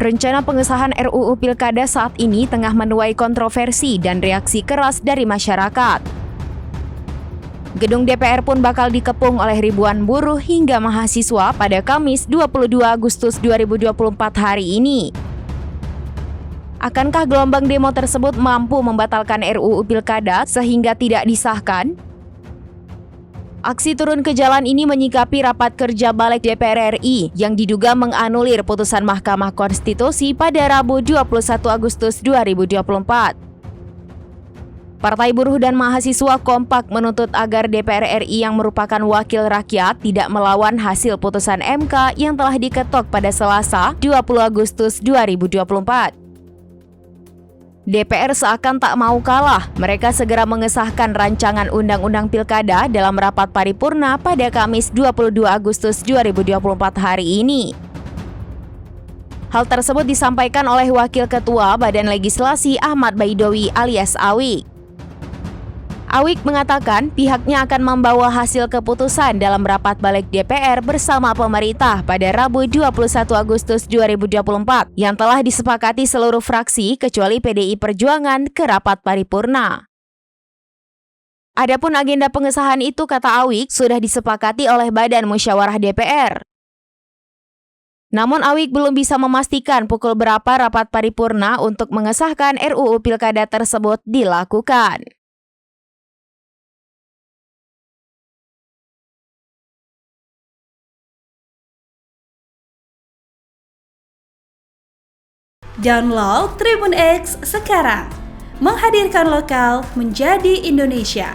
Rencana pengesahan RUU Pilkada saat ini tengah menuai kontroversi dan reaksi keras dari masyarakat. Gedung DPR pun bakal dikepung oleh ribuan buruh hingga mahasiswa pada Kamis 22 Agustus 2024 hari ini. Akankah gelombang demo tersebut mampu membatalkan RUU Pilkada sehingga tidak disahkan? Aksi turun ke jalan ini menyikapi rapat kerja balik DPR RI yang diduga menganulir putusan Mahkamah Konstitusi pada Rabu 21 Agustus 2024. Partai Buruh dan Mahasiswa kompak menuntut agar DPR RI yang merupakan wakil rakyat tidak melawan hasil putusan MK yang telah diketok pada Selasa 20 Agustus 2024. DPR seakan tak mau kalah, mereka segera mengesahkan rancangan Undang-Undang Pilkada dalam rapat paripurna pada Kamis 22 Agustus 2024 hari ini. Hal tersebut disampaikan oleh Wakil Ketua Badan Legislasi Ahmad Baidowi alias Awik. Awik mengatakan pihaknya akan membawa hasil keputusan dalam rapat balik DPR bersama pemerintah pada Rabu 21 Agustus 2024 yang telah disepakati seluruh fraksi kecuali PDI Perjuangan ke rapat paripurna. Adapun agenda pengesahan itu, kata Awik, sudah disepakati oleh Badan Musyawarah DPR. Namun Awik belum bisa memastikan pukul berapa rapat paripurna untuk mengesahkan RUU Pilkada tersebut dilakukan. Download Tribun X sekarang, menghadirkan lokal menjadi Indonesia.